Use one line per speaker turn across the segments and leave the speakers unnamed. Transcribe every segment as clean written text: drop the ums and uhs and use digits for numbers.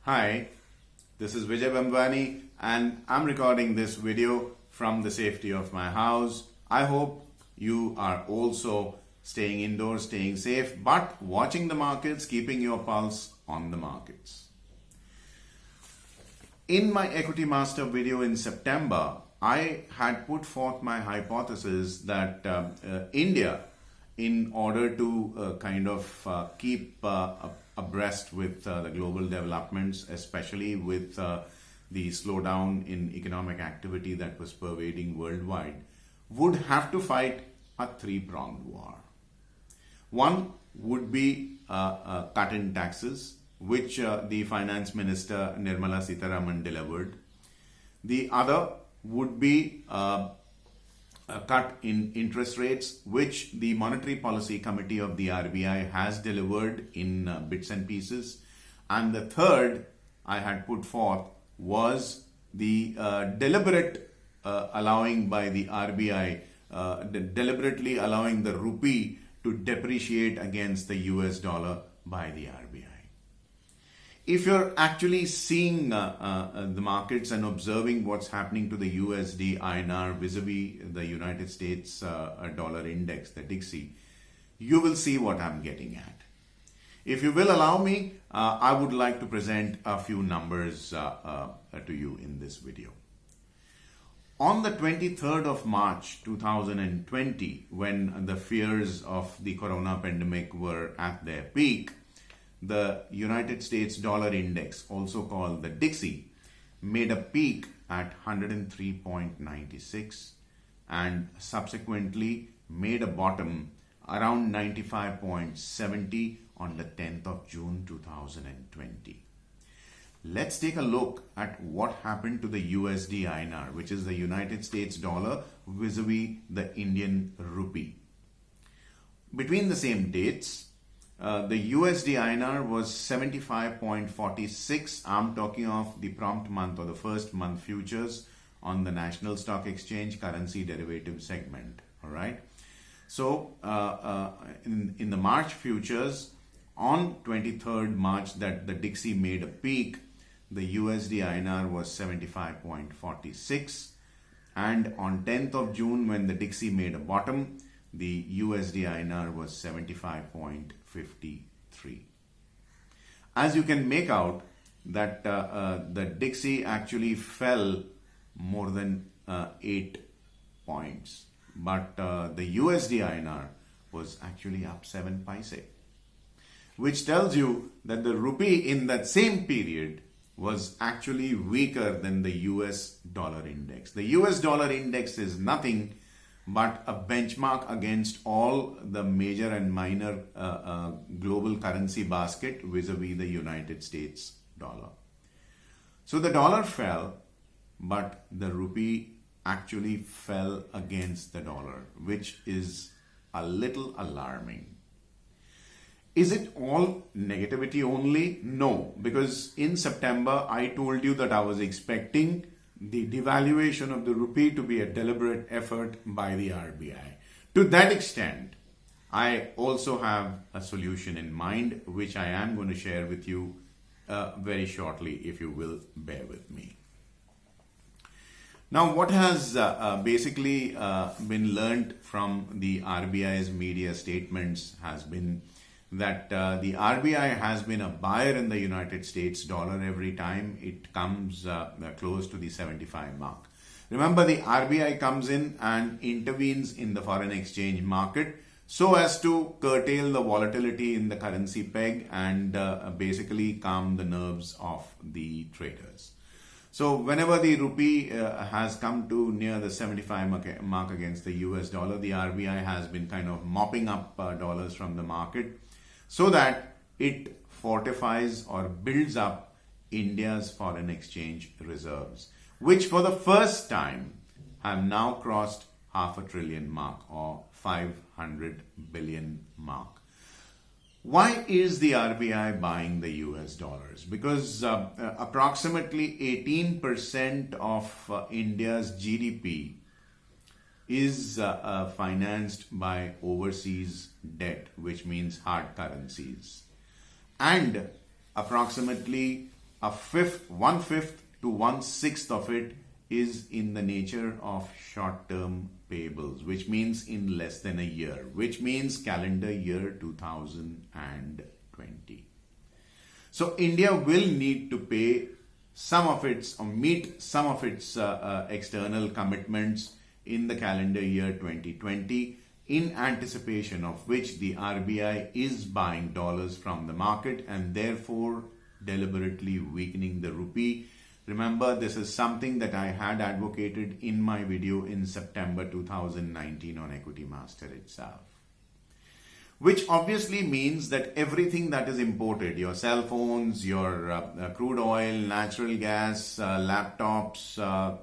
Hi, this is Vijay Bambwani and I'm recording this video from the safety of my house. I hope you are also staying indoors, staying safe, but watching the markets, keeping your pulse on the markets. In my Equitymaster video in September, I had put forth my hypothesis that India, in order to keep abreast with the global developments, especially with the slowdown in economic activity that was pervading worldwide, would have to fight a three-pronged war. One would be a cut in taxes, which the finance minister Nirmala Sitharaman delivered. The other would be a cut in interest rates, which the Monetary Policy Committee of the RBI has delivered in bits and pieces. And the third I had put forth was the deliberate allowing by the RBI, deliberately allowing the rupee to depreciate against the US dollar by the RBI. If you're actually seeing the markets and observing what's happening to the USD INR vis-a-vis the United States dollar index, the DXY, you will see what I'm getting at. If you will allow me, I would like to present a few numbers to you in this video. On the 23rd of March 2020, when the fears of the corona pandemic were at their peak, the United States dollar index, also called the DXY, made a peak at 103.96 and subsequently made a bottom around 95.70 on the 10th of June 2020. Let's take a look at what happened to the USD INR, which is the United States dollar vis-a-vis the Indian rupee. Between the same dates, the USD INR was 75.46. I'm talking of the prompt month or the first month futures on the National Stock Exchange currency derivative segment. All right. So in the March futures, on 23rd March that the DXY made a peak, the USD INR was 75.46, and on 10th of June when the DXY made a bottom, the USD INR was 75.53. As you can make out that the DXY actually fell more than 8 points, but the USD INR was actually up 7 paise, which tells you that the rupee in that same period was actually weaker than the US dollar index. The US dollar index is nothing but a benchmark against all the major and minor global currency basket vis-a-vis the United States dollar. So the dollar fell, but the rupee actually fell against the dollar, which is a little alarming. Is it all negativity only? No, because in September I told you that I was expecting the devaluation of the rupee to be a deliberate effort by the RBI. To that extent, I also have a solution in mind, which I am going to share with you very shortly, if you will bear with me. Now, what has basically been learned from the RBI's media statements has been that the RBI has been a buyer in the United States dollar every time it comes close to the 75 mark. Remember, the RBI comes in and intervenes in the foreign exchange market so as to curtail the volatility in the currency peg and basically calm the nerves of the traders. So whenever the rupee has come to near the 75 mark against the US dollar, the RBI has been kind of mopping up dollars from the market so that it fortifies or builds up India's foreign exchange reserves, which for the first time have now crossed $500 billion mark or 500 billion mark. Why is the RBI buying the US dollars? Because approximately 18% of India's GDP is financed by overseas debt, which means hard currencies. And approximately one-fifth to one-sixth of it is in the nature of short-term payables, which means in less than a year, which means calendar year 2020. So India will need to pay some of its or meet some of its external commitments in the calendar year 2020, in anticipation of which the RBI is buying dollars from the market and therefore deliberately weakening the rupee. Remember, this is something that I had advocated in my video in September 2019 on Equitymaster itself. Which obviously means that everything that is imported, your cell phones, your crude oil, natural gas, laptops,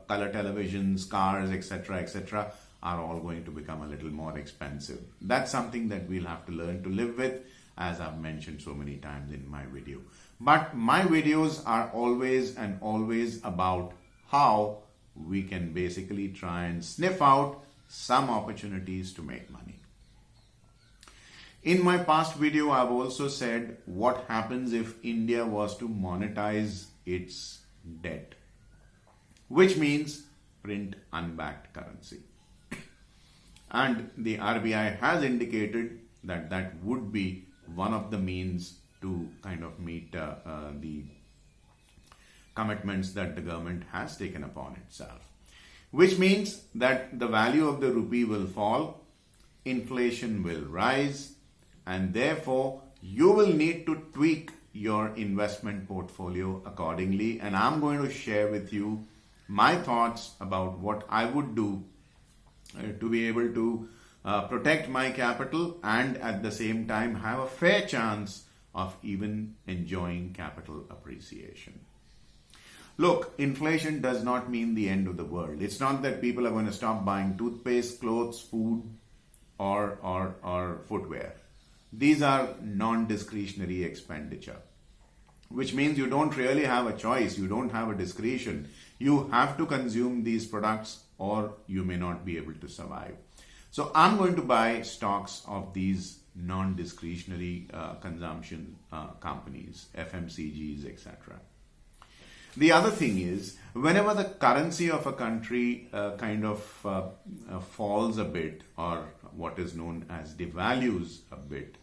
color televisions, cars, etc., are all going to become a little more expensive. That's something that we'll have to learn to live with, as I've mentioned so many times in my video. But my videos are always and always about how we can basically try and sniff out some opportunities to make money. In my past video, I've also said what happens if India was to monetize its debt, which means print unbacked currency. And the RBI has indicated that that would be one of the means to kind of meet the commitments that the government has taken upon itself, which means that the value of the rupee will fall, inflation will rise, and therefore you will need to tweak your investment portfolio accordingly. And I'm going to share with you my thoughts about what I would do to be able to protect my capital and at the same time have a fair chance of even enjoying capital appreciation. Look, inflation does not mean the end of the world. It's not that people are going to stop buying toothpaste, clothes, food, or footwear. These are non-discretionary expenditure, which means you don't really have a choice. You don't have a discretion. You have to consume these products or you may not be able to survive. So I'm going to buy stocks of these non-discretionary consumption companies, FMCGs, etc. The other thing is, whenever the currency of a country falls a bit, or what is known as devalues a bit,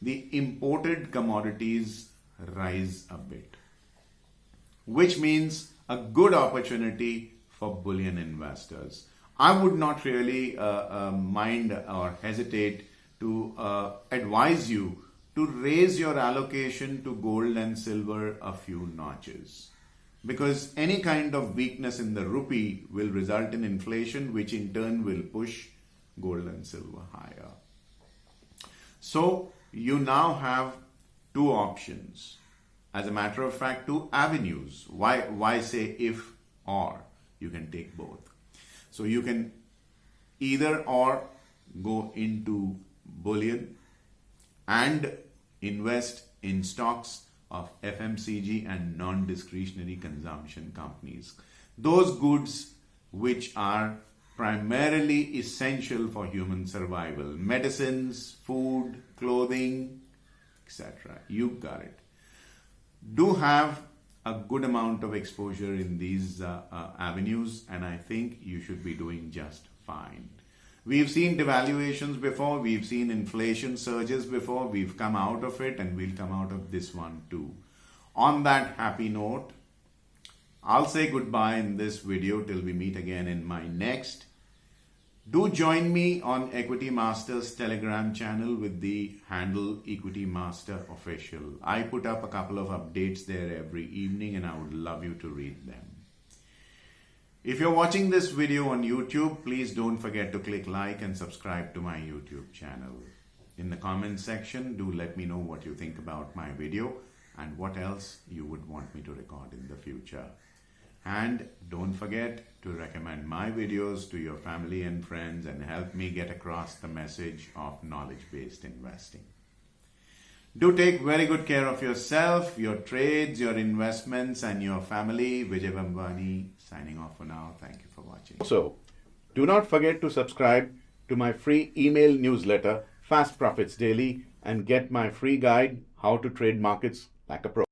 the imported commodities rise a bit, which means a good opportunity for bullion investors. I would not really mind or hesitate to advise you to raise your allocation to gold and silver a few notches, because any kind of weakness in the rupee will result in inflation, which in turn will push gold and silver higher. So you now have two options. As a matter of fact, two avenues. Why say if or? You can take both. So you can either or go into bullion and invest in stocks of FMCG and non-discretionary consumption companies. Those goods which are primarily essential for human survival. Medicines, food, clothing, etc. You got it. Do have a good amount of exposure in these avenues, and I think you should be doing just fine. We've seen devaluations before, we've seen inflation surges before, we've come out of it, and we'll come out of this one too. On that happy note, I'll say goodbye in this video till we meet again in my next. Do join me on Equitymaster's Telegram channel with the handle Equitymaster Official. I put up a couple of updates there every evening and I would love you to read them. If you're watching this video on YouTube, please don't forget to click like and subscribe to my YouTube channel. In the comments section, do let me know what you think about my video and what else you would want me to record in the future. And don't forget to recommend my videos to your family and friends and help me get across the message of knowledge-based investing. Do take very good care of yourself, your trades, your investments, and your family. Vijay Bambani signing off for now. Thank you for watching.
Also, do not forget to subscribe to my free email newsletter, Fast Profits Daily, and get my free guide, How to Trade Markets Like a Pro.